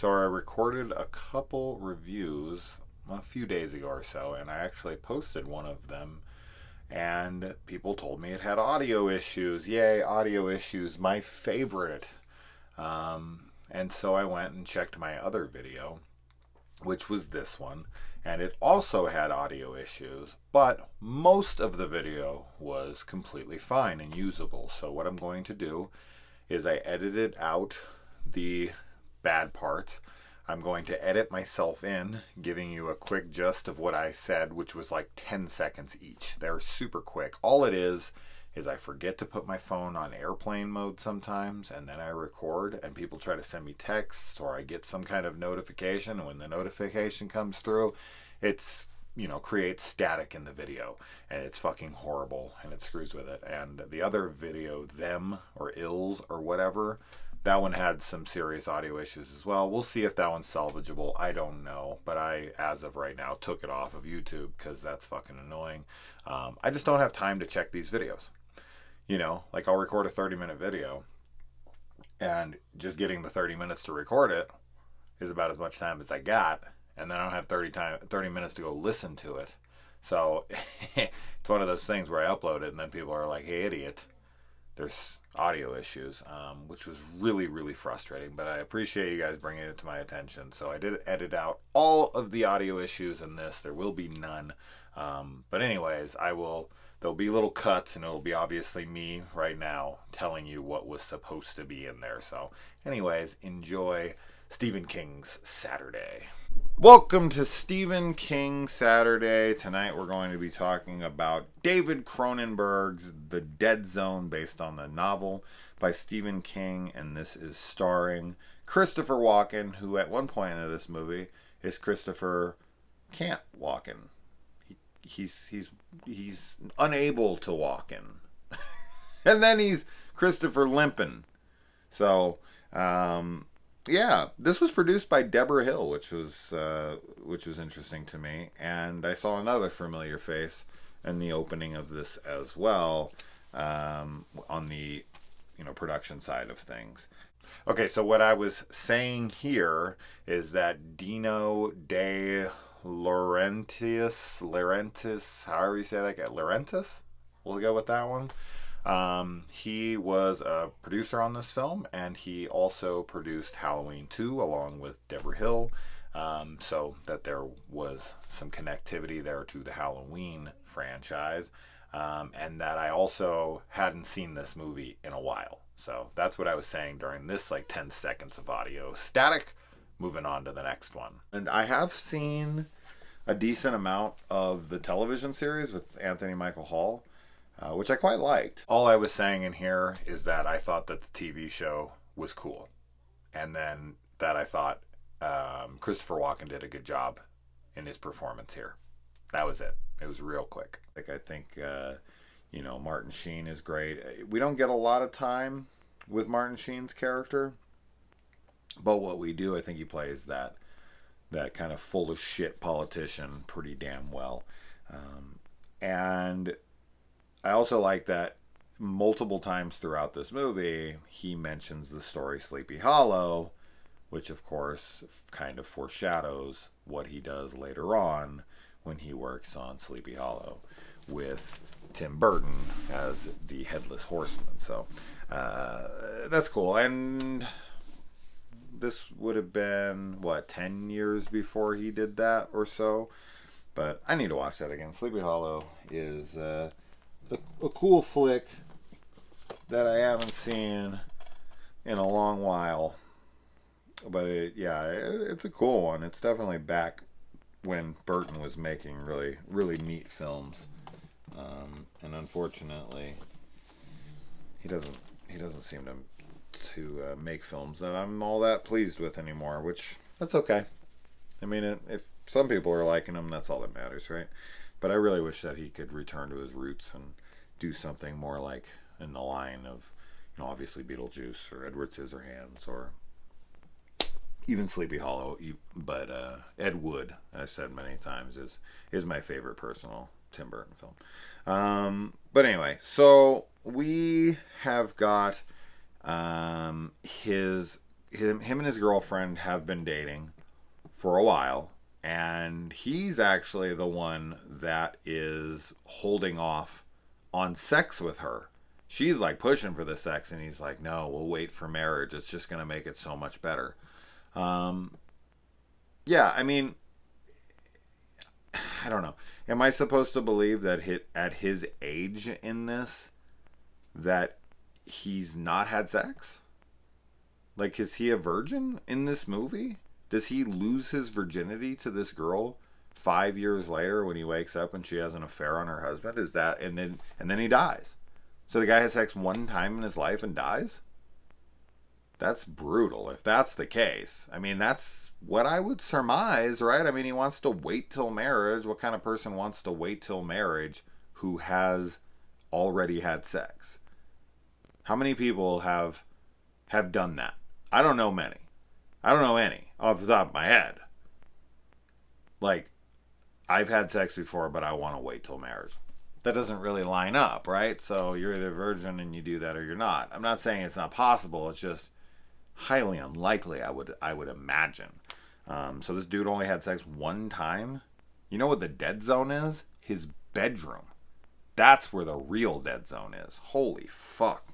So I recorded a couple reviews a few days ago or so, and I actually posted one of them, and people told me it had audio issues. Yay, audio issues, my favorite. And so I went and checked my other video, which was this one, and it also had audio issues, but most of the video was completely fine and usable. So what I'm going to do is I edited out the bad parts. I'm going to edit myself in, giving you a quick gist of what I said, which was like 10 seconds each. They're super quick. All it is I forget to put my phone on airplane mode sometimes, and then I record, and people try to send me texts, or I get some kind of notification, and when the notification comes through, it's creates static in the video, and it's fucking horrible, and it screws with it. And the other video, them or ills or whatever, that one had some serious audio issues as well. We'll see if that one's salvageable. I don't know, but I, as of right now, took it off of YouTube because that's fucking annoying. I just don't have time to check these videos. Like I'll record a 30-minute video, and just getting the 30 minutes to record it is about as much time as I got, and then I don't have 30 minutes to go listen to it. So it's one of those things where I upload it, and then people are like, "Hey, idiot, there's audio issues," which was really, really frustrating. But I appreciate you guys bringing it to my attention. So I did edit out all of the audio issues in this. There will be none. But anyways, there'll be little cuts, and it'll be obviously me right now telling you what was supposed to be in there. So anyways, enjoy Stephen King's Saturday. Welcome to Stephen King Saturday. Tonight we're going to be talking about David Cronenberg's The Dead Zone, based on the novel by Stephen King, and this is starring Christopher Walken, who at one point in this movie is Christopher Can't Walken. He's unable to walk in. And then he's Christopher Limpin. So, yeah, this was produced by Deborah Hill, which was interesting to me. And I saw another familiar face in the opening of this as well, on the production side of things. Okay, so what I was saying here is that Dino De Laurentiis, however you say that guy, Laurentiis? We'll go with that one. He was a producer on this film, and he also produced Halloween 2 along with Deborah Hill, so that there was some connectivity there to the Halloween franchise, and that I also hadn't seen this movie in a while. So that's what I was saying during this 10 seconds of audio static. Moving on to the next one. And I have seen a decent amount of the television series with Anthony Michael Hall, which I quite liked. All I was saying in here is that I thought that the TV show was cool, and then that I thought Christopher Walken did a good job in his performance here. That was it. It was real quick. I think Martin Sheen is great. We don't get a lot of time with Martin Sheen's character, but what we do, I think he plays that kind of full of shit politician pretty damn well. And I also like that multiple times throughout this movie, he mentions the story Sleepy Hollow, which of course kind of foreshadows what he does later on when he works on Sleepy Hollow with Tim Burton as the Headless Horseman. So that's cool. And this would have been 10 years before he did that or so, but I need to watch that again. Sleepy Hollow is a cool flick that I haven't seen in a long while, but it's a cool one. It's definitely back when Burton was making really, really neat films, and unfortunately he doesn't seem to make films that I'm all that pleased with anymore, which that's okay. I mean, if some people are liking them, that's all that matters, right? But I really wish that he could return to his roots and do something more like in the line of, obviously Beetlejuice or Edward Scissorhands or even Sleepy Hollow. But Ed Wood, as I said many times, is my favorite personal Tim Burton film. But anyway, so we have got his him and his girlfriend have been dating for a while, and he's actually the one that is holding off on sex with her. She's like pushing for the sex, and he's like, no, we'll wait for marriage. It's just going to make it so much better. Um, yeah, I mean, I don't know. Am I supposed to believe that at his age in this, that he's not had sex? Like, is he a virgin in this movie? Does he lose his virginity to this girl 5 years later when he wakes up and she has an affair on her husband? Is that and then he dies? So the guy has sex one time in his life and dies? That's brutal if that's the case. I mean, that's what I would surmise, right? I mean, he wants to wait till marriage. What kind of person wants to wait till marriage who has already had sex? How many people have done that? I don't know many. I don't know any off the top of my head. Like, I've had sex before, but I want to wait till marriage. That doesn't really line up, right? So you're either a virgin and you do that or you're not. I'm not saying it's not possible. It's just highly unlikely, I would imagine. So this dude only had sex one time. You know what the dead zone is? His bedroom. That's where the real dead zone is. Holy fuck,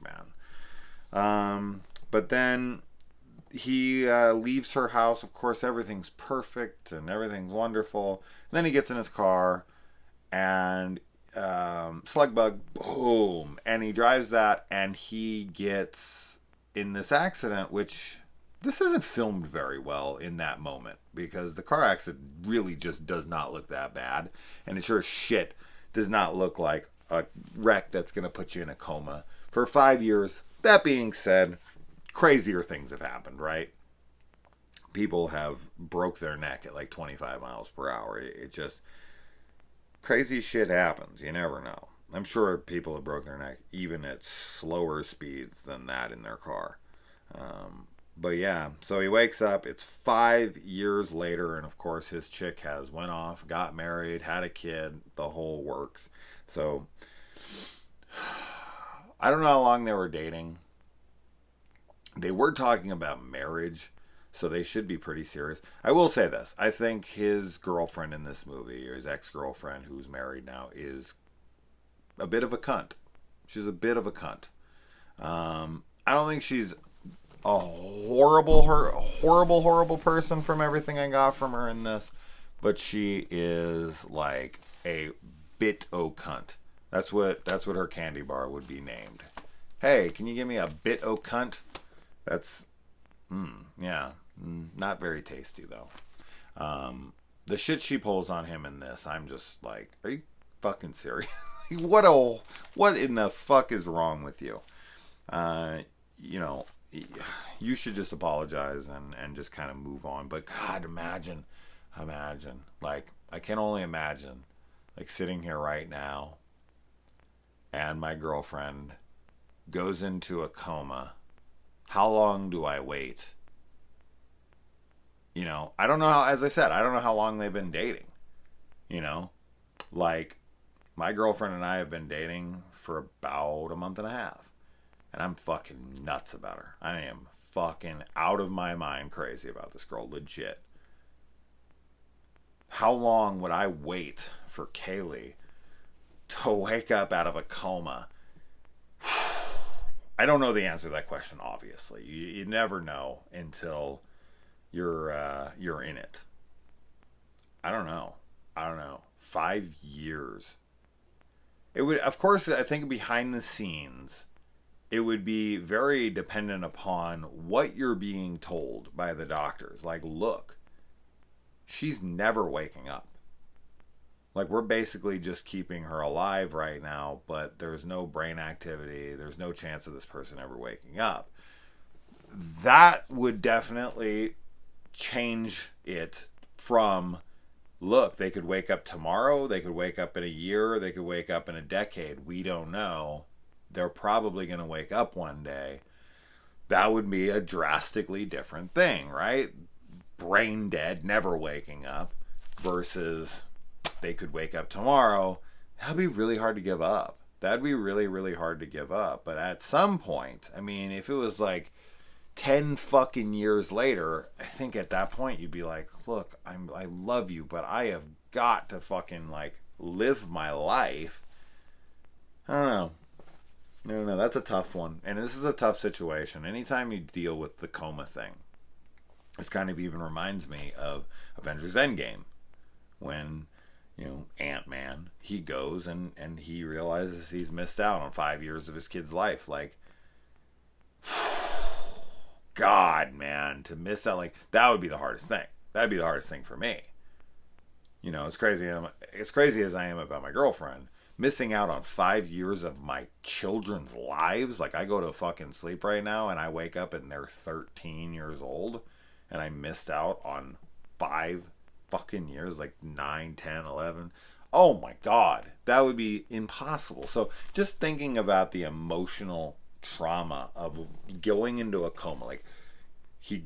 man. But then he leaves her house. Of course, everything's perfect and everything's wonderful. And then he gets in his car and slug bug, boom. And he drives that and he gets in this accident, which this isn't filmed very well in that moment because the car accident really just does not look that bad. And it sure as shit does not look like a wreck that's going to put you in a coma for 5 years. That being said, crazier things have happened, right? People have broke their neck at like 25 miles per hour. It just, crazy shit happens. You never know. I'm sure people have broke their neck even at slower speeds than that in their car. But yeah, so he wakes up. It's 5 years later, and of course his chick has went off, got married, had a kid, the whole works. So I don't know how long they were dating. They were talking about marriage, so they should be pretty serious. I will say this. I think his girlfriend in this movie, or his ex-girlfriend who's married now, is a bit of a cunt. She's a bit of a cunt. I don't think she's a horrible person from everything I got from her in this, but she is like a bit o cunt. That's what her candy bar would be named. Hey, can you give me a bit o cunt? That's, not very tasty though. The shit she pulls on him in this, I'm just like, are you fucking serious? What in the fuck is wrong with you? You should just apologize and just kind of move on. But God, imagine, like, I can only imagine, like, sitting here right now and my girlfriend goes into a coma. How long do I wait? I don't know how, as I said, I don't know how long they've been dating. Like, my girlfriend and I have been dating for about a month and a half. And I'm fucking nuts about her. I am fucking out of my mind crazy about this girl, legit. How long would I wait for Kaylee to wake up out of a coma? I don't know the answer to that question, obviously. You never know until you're in it. I don't know. 5 years. It would, of course, I think behind the scenes, it would be very dependent upon what you're being told by the doctors. Like, look, she's never waking up. Like, we're basically just keeping her alive right now, but there's no brain activity. There's no chance of this person ever waking up. That would definitely change it from, look, they could wake up tomorrow, they could wake up in a year, they could wake up in a decade. We don't know. They're probably going to wake up one day. That would be a drastically different thing, right? Brain dead, never waking up, versus they could wake up tomorrow. That'd be really hard to give up. That'd be really, really hard to give up. But at some point, I mean, if it was like 10 fucking years later, I think at that point you'd be like, look, I love you, but I have got to fucking like live my life. I don't know. I don't know. That's a tough one. And this is a tough situation. Anytime you deal with the coma thing, this kind of even reminds me of Avengers Endgame. When, Ant-Man, he goes and he realizes he's missed out on 5 years of his kid's life. Like, God, man, to miss out, like, that would be the hardest thing. That'd be the hardest thing for me. As crazy as I am about my girlfriend, missing out on 5 years of my children's lives. Like, I go to fucking sleep right now and I wake up and they're 13 years old and I missed out on 5 fucking years, like 9, 10, 11. Oh my God, that would be impossible. So just thinking about the emotional trauma of going into a coma, like he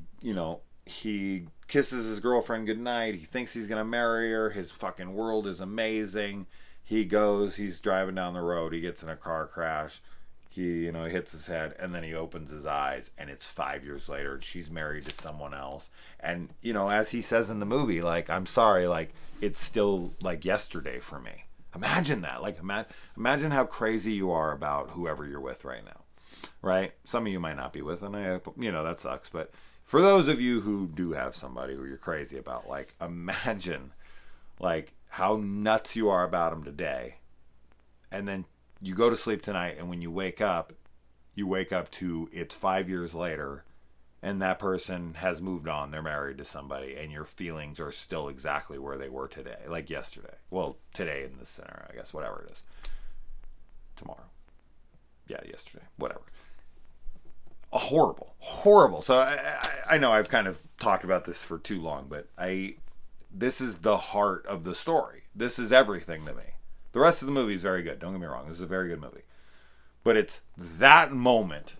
kisses his girlfriend goodnight. He thinks he's gonna marry her. His fucking world is amazing. He's driving down the road. He gets in a car crash. He hits his head, and then he opens his eyes, and it's 5 years later, and she's married to someone else. And as he says in the movie, like, I'm sorry, like, it's still like yesterday for me. Imagine that. Like, imagine how crazy you are about whoever you're with right now, right? Some of you might not be with, and that sucks. But for those of you who do have somebody who you're crazy about, like, imagine, like, how nuts you are about them today, and then you go to sleep tonight, and when you wake up to it's 5 years later, and that person has moved on. They're married to somebody, and your feelings are still exactly where they were today, like yesterday. Well, today in this scenario, I guess, whatever it is. Tomorrow. Yeah, yesterday. Whatever. Horrible. So I know I've kind of talked about this for too long, but this is the heart of the story. This is everything to me. The rest of the movie is very good. Don't get me wrong. This is a very good movie. But it's that moment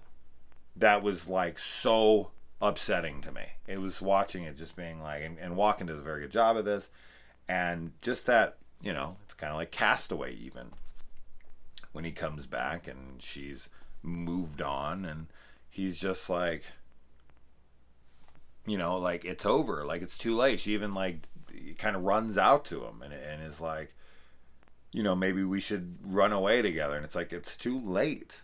that was like so upsetting to me. It was watching it just being like, and Walken does a very good job of this. And just that, it's kind of like Castaway even. When he comes back and she's moved on and he's just like, like it's over. Like it's too late. She even like kind of runs out to him and is like, maybe we should run away together. And it's like, it's too late,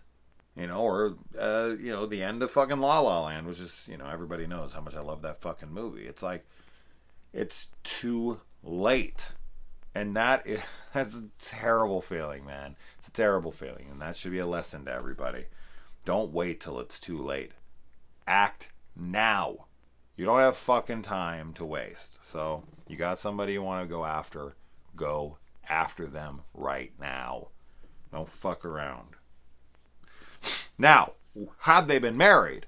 or, the end of fucking La La Land was just, everybody knows how much I love that fucking movie. It's like, it's too late. And that's a terrible feeling, man. It's a terrible feeling. And that should be a lesson to everybody. Don't wait till it's too late. Act now. You don't have fucking time to waste. So you got somebody you want to go after them right now. Don't fuck around. Now, had they been married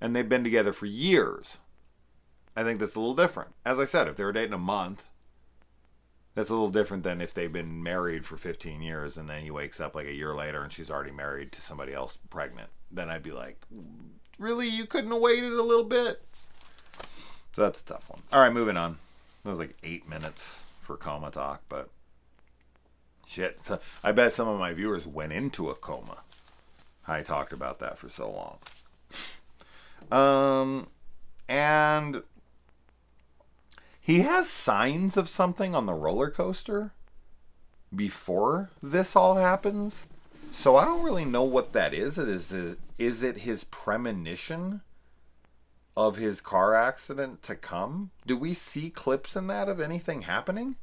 and they've been together for years, I think that's a little different. As I said, if they were dating a month, that's a little different than if they've been married for 15 years and then he wakes up like a year later and she's already married to somebody else pregnant. Then I'd be like, really? You couldn't have waited a little bit? So that's a tough one. All right, moving on. That was like 8 minutes for coma talk, but shit. So I bet some of my viewers went into a coma. I talked about that for so long. And he has signs of something on the roller coaster before this all happens. So I don't really know what that is. Is it his premonition of his car accident to come? Do we see clips in that of anything happening?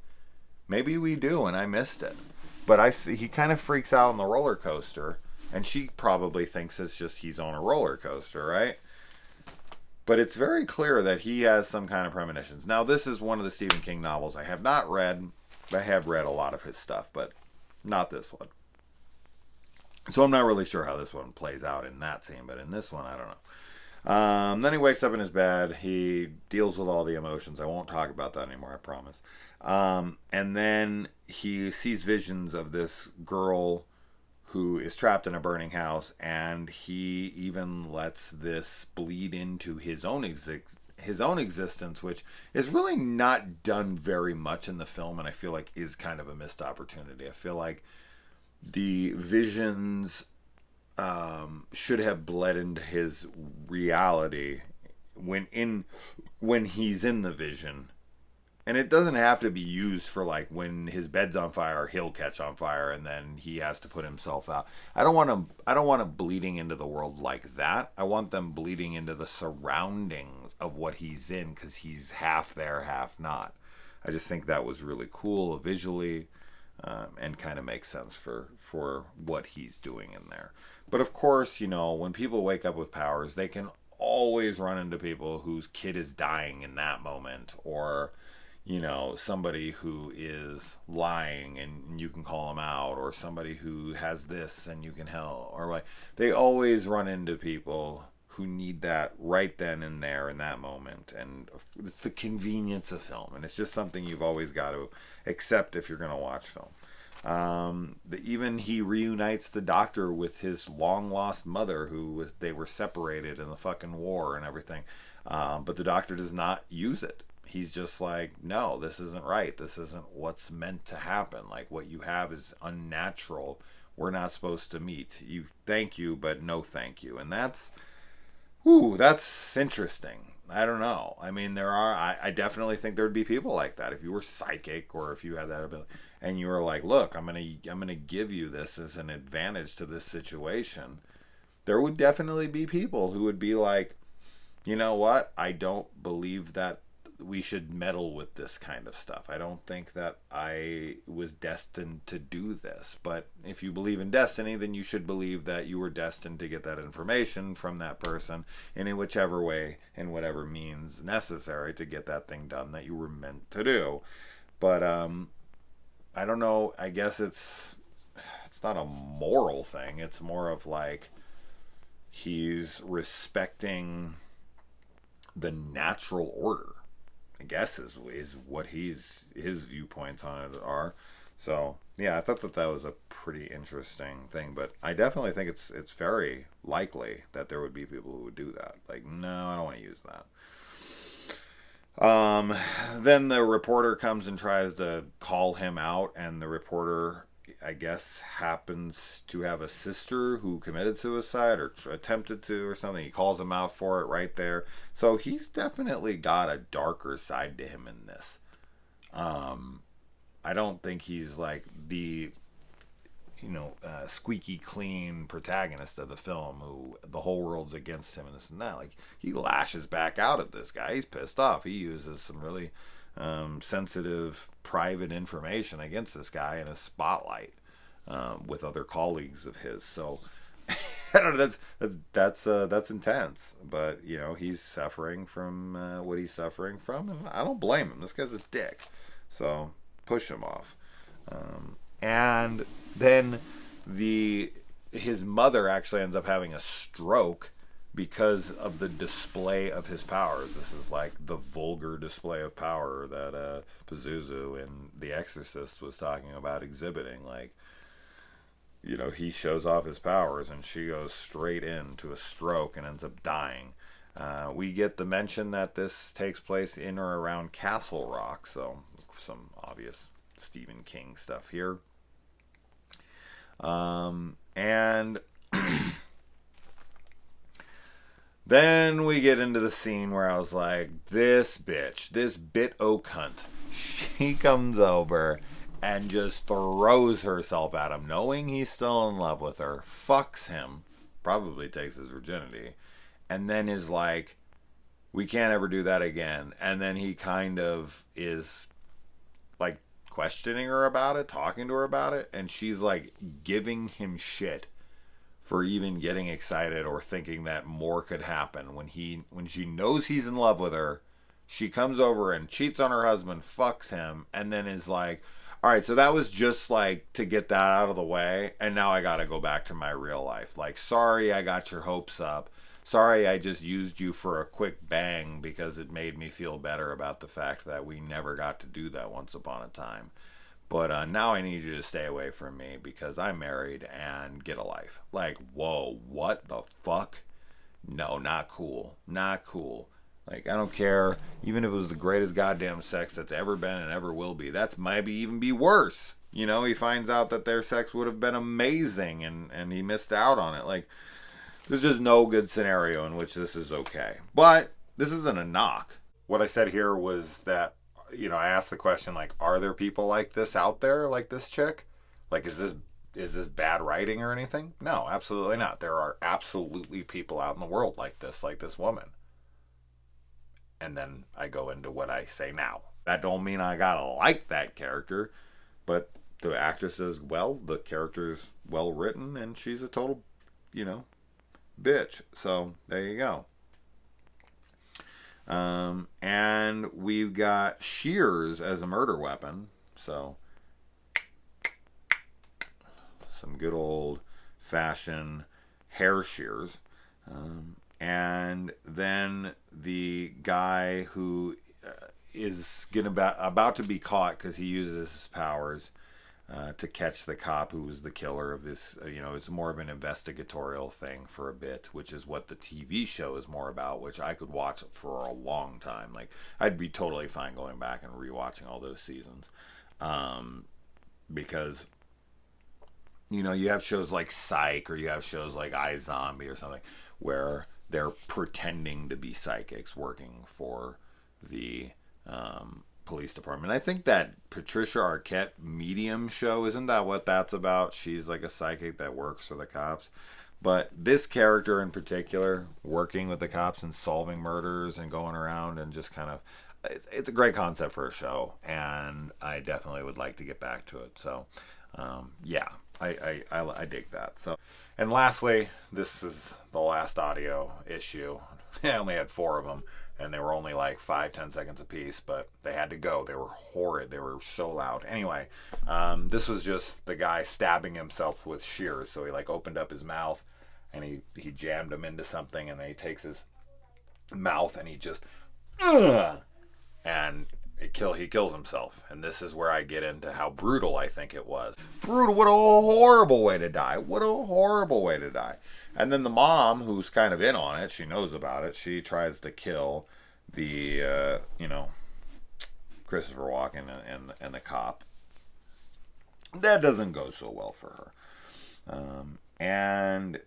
Maybe we do, and I missed it. But I see he kind of freaks out on the roller coaster, and she probably thinks it's just he's on a roller coaster, right? But it's very clear that he has some kind of premonitions. Now, this is one of the Stephen King novels I have not read. I have read a lot of his stuff, but not this one. So I'm not really sure how this one plays out in that scene, but in this one, I don't know. Then he wakes up in his bed. He deals with all the emotions. I won't talk about that anymore, I promise. And then he sees visions of this girl who is trapped in a burning house, and he even lets this bleed into his own existence, which is really not done very much in the film, and I feel like is kind of a missed opportunity. I feel like the visions should have bled into his reality when he's in the vision. And it doesn't have to be used for like when his bed's on fire, he'll catch on fire, and then he has to put himself out. I don't want him bleeding into the world like that. I want them bleeding into the surroundings of what he's in, because he's half there, half not. I just think that was really cool visually, and kind of makes sense for what he's doing in there. But of course, when people wake up with powers, they can always run into people whose kid is dying in that moment, or somebody who is lying and you can call them out, or somebody who has this and you can help, or like they always run into people who need that right then and there in that moment. And it's the convenience of film, and it's just something you've always got to accept if you're going to watch film. Even he reunites the doctor with his long lost mother, they were separated in the fucking war and everything, but the doctor does not use it. He's just like, no, this isn't right. This isn't what's meant to happen. Like, what you have is unnatural. We're not supposed to meet. You, thank you, but no thank you. And that's interesting. I don't know. I mean, I definitely think there'd be people like that. If you were psychic, or if you had that ability, and you were like, look, I'm gonna give you this as an advantage to this situation, there would definitely be people who would be like, you know what? I don't believe that we should meddle with this kind of stuff. I don't think that I was destined to do this. But if you believe in destiny, then you should believe that you were destined to get that information from that person, and in whichever way, in whatever means necessary to get that thing done that you were meant to do. But I don't know. I guess it's not a moral thing. It's more of like he's respecting the natural order, I guess, is what his viewpoints on it are. So yeah, I thought that was a pretty interesting thing. But I definitely think it's very likely that there would be people who would do that. Like, no, I don't want to use that. Then the reporter comes and tries to call him out, and the reporter, I guess, happens to have a sister who committed suicide or attempted to or something. He calls him out for it right there. So he's definitely got a darker side to him in this. I don't think he's like the squeaky clean protagonist of the film who the whole world's against him and this and that. Like, he lashes back out at this guy. He's pissed off. He uses some really sensitive private information against this guy in a spotlight with other colleagues of his. So I don't know. That's intense. But he's suffering from what he's suffering from, and I don't blame him. This guy's a dick. So push him off. And then his mother actually ends up having a stroke because of the display of his powers. This is like the vulgar display of power that Pazuzu in The Exorcist was talking about exhibiting. Like, he shows off his powers and she goes straight into a stroke and ends up dying. We get the mention that this takes place in or around Castle Rock, so some obvious Stephen King stuff here. And then we get into the scene where I was like, this bitch, this bit-o cunt, she comes over and just throws herself at him, knowing he's still in love with her, fucks him, probably takes his virginity, and then is like, we can't ever do that again. And then he kind of is like questioning her about it, talking to her about it, and she's like giving him shit for even getting excited or thinking that more could happen. When she knows he's in love with her, she comes over and cheats on her husband, fucks him, and then is like, all right, so that was just like to get that out of the way, and now I gotta go back to my real life. Like, sorry I got your hopes up. Sorry I just used you for a quick bang because it made me feel better about the fact that we never got to do that once upon a time. But now I need you to stay away from me because I'm married and get a life. Like, whoa, what the fuck? No, not cool. Not cool. Like, I don't care. Even if it was the greatest goddamn sex that's ever been and ever will be, that's maybe even be worse He finds out that their sex would have been amazing, and he missed out on it. Like, there's just no good scenario in which this is okay. But this isn't a knock. What I said here was that, I asked the question, like, are there people like this out there, like this chick? Like, is this bad writing or anything? No, absolutely not. There are absolutely people out in the world like this woman. And then I go into what I say now. That don't mean I gotta like that character, but the actress is the character's well written, and she's a total, bitch. So there you go. And we've got shears as a murder weapon. So some good old fashioned hair shears. And then the guy who is about to be caught because he uses his powers to catch the cop who was the killer of this. It's more of an investigatorial thing for a bit, which is what the TV show is more about, which I could watch for a long time. Like, I'd be totally fine going back and rewatching all those seasons, because you have shows like Psych, or you have shows like iZombie or something, where they're pretending to be psychics working for the police department. I think that Patricia Arquette Medium show, isn't that what that's about? She's like a psychic that works for the cops. But this character in particular, working with the cops and solving murders and going around and just kind of, it's a great concept for a show, and I definitely would like to get back to it. So, yeah, I dig that. So, and lastly, this is the last audio issue. I only had 4 of them, and they were only like 5-10 seconds a piece, but they had to go. They were horrid. They were so loud. Anyway, this was just the guy stabbing himself with shears. So he like opened up his mouth, and he jammed him into something, and then he takes his mouth and he just and he kills himself. And this is where I get into how brutal I think it was. Brutal. What a horrible way to die. What a horrible way to die. And then the mom, who's kind of in on it, she knows about it, she tries to kill the Christopher Walken and the cop. That doesn't go so well for her. And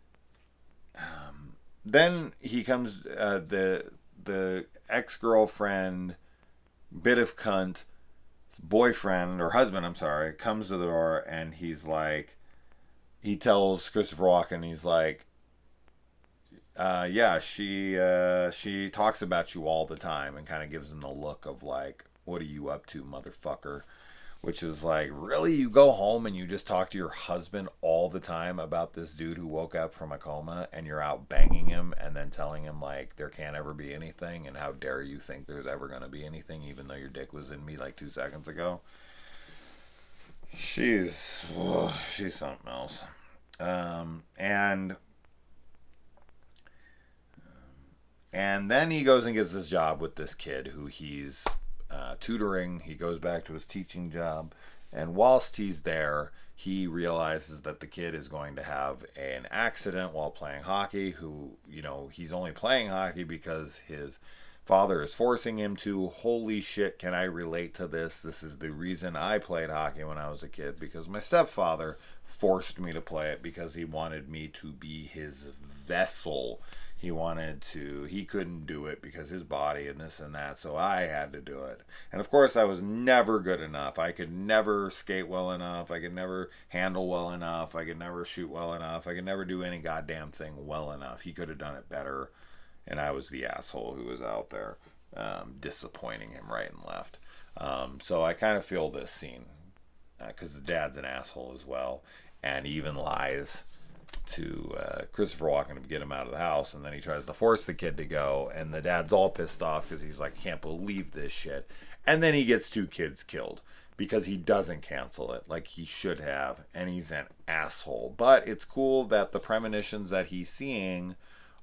then he comes, the ex-girlfriend, bit of cunt, boyfriend, or husband, I'm sorry, comes to the door, and he's like, he tells Christopher Walken, he's like, yeah, she talks about you all the time, and kind of gives him the look of like, what are you up to, motherfucker? Which is like, really? You go home and you just talk to your husband all the time about this dude who woke up from a coma, and you're out banging him and then telling him like there can't ever be anything, and how dare you think there's ever going to be anything even though your dick was in me like 2 seconds ago? She's something else. And then he goes and gets this job with this kid who he's tutoring. He goes back to his teaching job, and whilst he's there, he realizes that the kid is going to have an accident while playing hockey. He's only playing hockey because his father is forcing him to. Holy shit, can I relate to this? This is the reason I played hockey when I was a kid, because my stepfather forced me to play it because he wanted me to be his vessel. He couldn't do it because his body and this and that, so I had to do it. And of course, I was never good enough. I could never skate well enough. I could never handle well enough. I could never shoot well enough. I could never do any goddamn thing well enough. He could have done it better, and I was the asshole who was out there disappointing him right and left. So I kind of feel this scene, because the dad's an asshole as well, and he even lies to Christopher Walken to get him out of the house, and then he tries to force the kid to go, and the dad's all pissed off because he's like, can't believe this shit. And then he gets 2 kids killed because he doesn't cancel it like he should have, and he's an asshole. But it's cool that the premonitions that he's seeing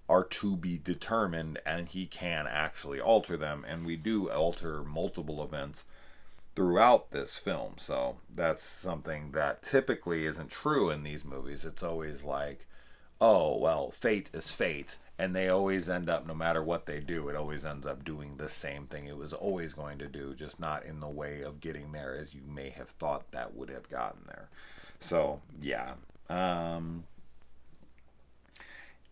are to be determined, and he can actually alter them, and we do alter multiple events throughout this film. So that's something that typically isn't true in these movies. It's always like, oh, well, fate is fate. And they always end up, no matter what they do, it always ends up doing the same thing it was always going to do, just not in the way of getting there as you may have thought that would have gotten there. So, yeah.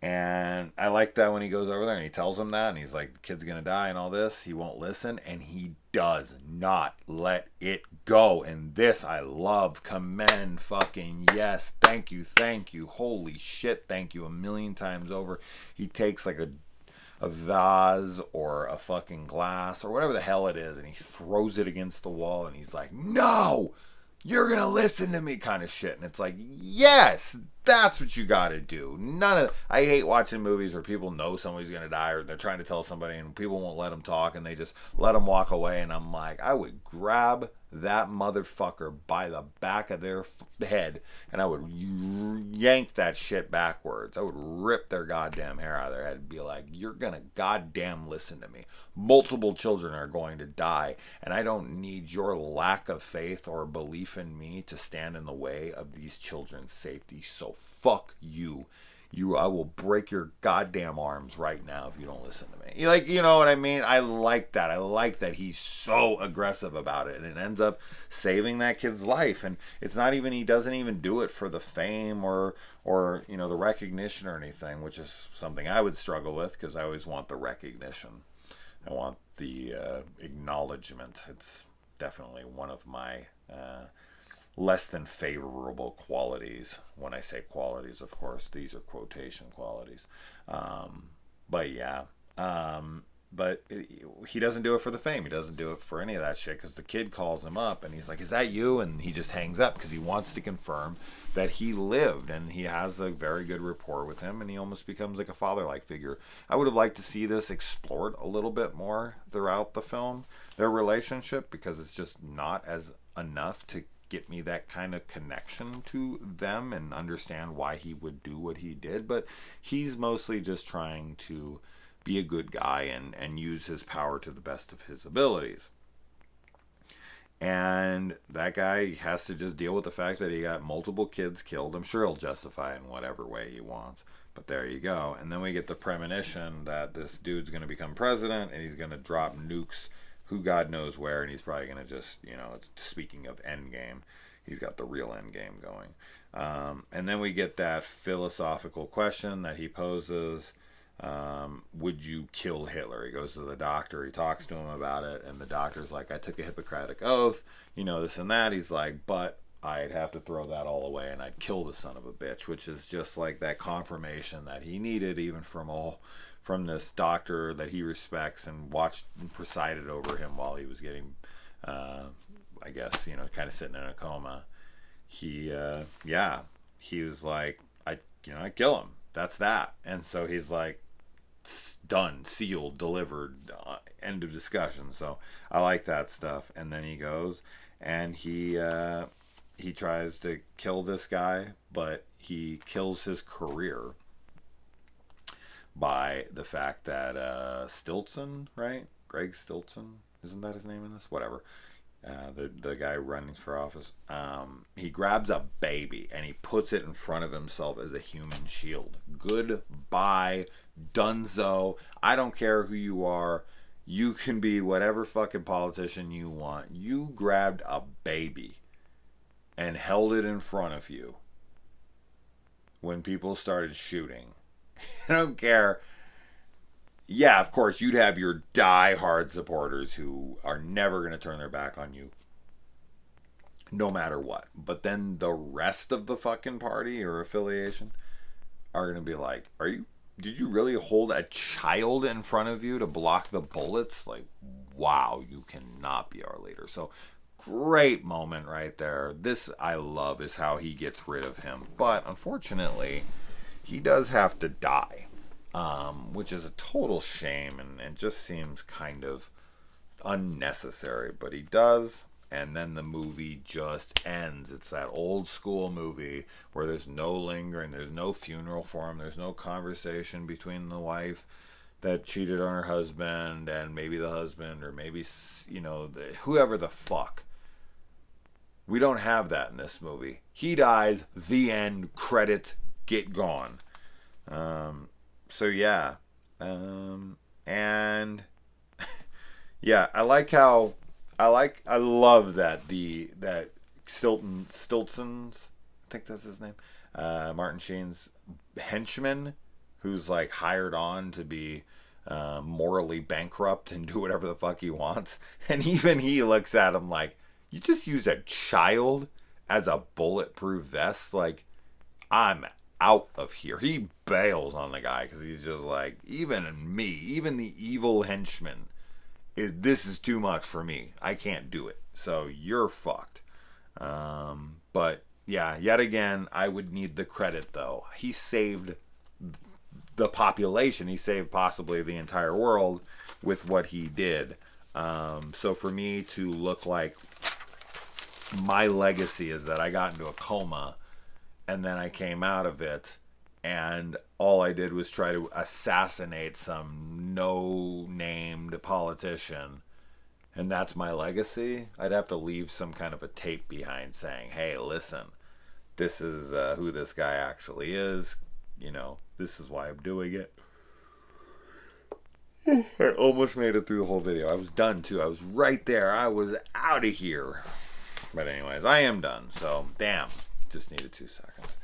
And I like that when he goes over there and he tells him that, and he's like, the kid's gonna die and all this. He won't listen, and he does not let it go. And this I love. Commend, fucking yes, thank you, holy shit, thank you a million times over. He takes like a vase or a fucking glass or whatever the hell it is, and he throws it against the wall, and he's like, no, you're gonna listen to me, kind of shit. And it's like, yes, that's what you gotta do. I hate watching movies where people know somebody's gonna die, or they're trying to tell somebody and people won't let them talk and they just let them walk away. And I'm like, I would grab that motherfucker by the back of their head and I would yank that shit backwards. I would rip their goddamn hair out of their head and be like, you're gonna goddamn listen to me. Multiple children are going to die, and I don't need your lack of faith or belief in me to stand in the way of these children's safety. So fuck you. I will break your goddamn arms right now if you don't listen to me. Like, you know what I mean? I like that. I like that he's so aggressive about it, and it ends up saving that kid's life. And it's not even, he doesn't even do it for the fame or you know, the recognition or anything, which is something I would struggle with because I always want the recognition. I want the acknowledgement. It's definitely one of my less than favorable qualities. When I say qualities, of course, these are quotation qualities. But yeah. But he doesn't do it for the fame. He doesn't do it for any of that shit, because the kid calls him up and he's like, is that you? And he just hangs up because he wants to confirm that he lived, and he has a very good rapport with him, and he almost becomes like a father-like figure. I would have liked to see this explored a little bit more throughout the film, their relationship, because it's just not as enough to get me that kind of connection to them and understand why he would do what he did. But he's mostly just trying to be a good guy and use his power to the best of his abilities. And that guy has to just deal with the fact that he got multiple kids killed. I'm sure he'll justify it in whatever way he wants, but there you go. And then we get the premonition that this dude's going to become president, and he's going to drop nukes who God knows where, and he's probably going to just, you know, speaking of Endgame, he's got the real Endgame going. And then we get that philosophical question that he poses. Would you kill Hitler? He goes to the doctor, he talks to him about it, and the doctor's like, I took a Hippocratic oath, you know, this and that. He's like, but I'd have to throw that all away and I'd kill the son of a bitch, which is just like that confirmation that he needed, even from this doctor that he respects and watched and presided over him while he was getting, I guess, you know, kind of sitting in a coma. He was like, I'd kill him. That's that. And so he's like, done, sealed, delivered, end of discussion. So I like that stuff. And then he goes and he tries to kill this guy, but he kills his career by the fact that Stilson, right? Greg Stilson, isn't that his name in this? Whatever. The guy running for office, he grabs a baby and he puts it in front of himself as a human shield. Goodbye, dunzo. I don't care who you are. You can be whatever fucking politician you want. You grabbed a baby and held it in front of you when people started shooting. I don't care. Yeah, of course, you'd have your die-hard supporters who are never going to turn their back on you, no matter what. But then the rest of the fucking party or affiliation are going to be like, did you really hold a child in front of you to block the bullets? Like, wow, you cannot be our leader. So, great moment right there. This, I love, is how he gets rid of him. But, unfortunately, he does have to die. Which is a total shame and just seems kind of unnecessary, but he does, and then the movie just ends. It's that old school movie where there's no lingering, there's no funeral for him, there's no conversation between the wife that cheated on her husband and maybe the husband, or maybe, you know, whoever the fuck. We don't have that in this movie. He dies, the end, credits, get gone. So yeah, and yeah, I like how I love that that Stiltson's, I think that's his name, Martin Sheen's henchman, who's like hired on to be morally bankrupt and do whatever the fuck he wants, and even he looks at him like, you just use a child as a bulletproof vest, like I'm out of here. He bails on the guy because he's just like, even me, even the evil henchman, this is too much for me. I can't do it. So you're fucked. But yeah, yet again, I would need the credit though. He saved the population. He saved possibly the entire world with what he did. So for me to look like my legacy is that I got into a coma and then I came out of it, and all I did was try to assassinate some no-named politician, and that's my legacy. I'd have to leave some kind of a tape behind saying, hey, listen, this is who this guy actually is. You know, this is why I'm doing it. I almost made it through the whole video. I was done too. I was right there. I was out of here. But anyways, I am done. So, damn. Just needed 2 seconds.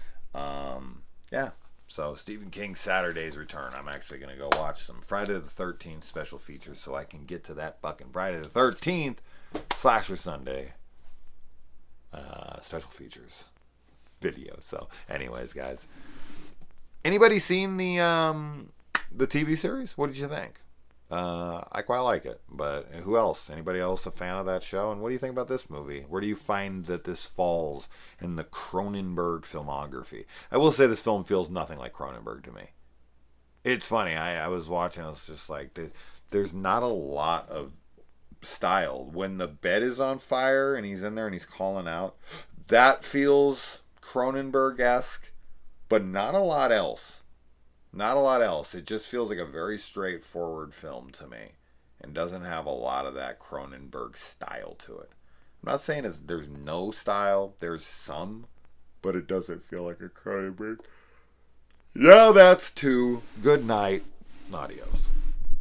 Yeah. So, Stephen King's Saturday's return. I'm actually going to go watch some Friday the 13th special features so I can get to that fucking Friday the 13th Slasher Sunday special features video. So, anyways, guys. Anybody seen the TV series? What did you think? I quite like it, but who else? Anybody else a fan of that show? And what do you think about this movie? Where do you find that this falls in the Cronenberg filmography? I will say this film feels nothing like Cronenberg to me. It's funny. I was watching. I was just like, there's not a lot of style. When the bed is on fire and he's in there and he's calling out, that feels Cronenberg-esque, but not a lot else. Not a lot else. It just feels like a very straightforward film to me and doesn't have a lot of that Cronenberg style to it. I'm not saying there's no style. There's some, but it doesn't feel like a Cronenberg. Yeah, that's 2. Good night. Adios.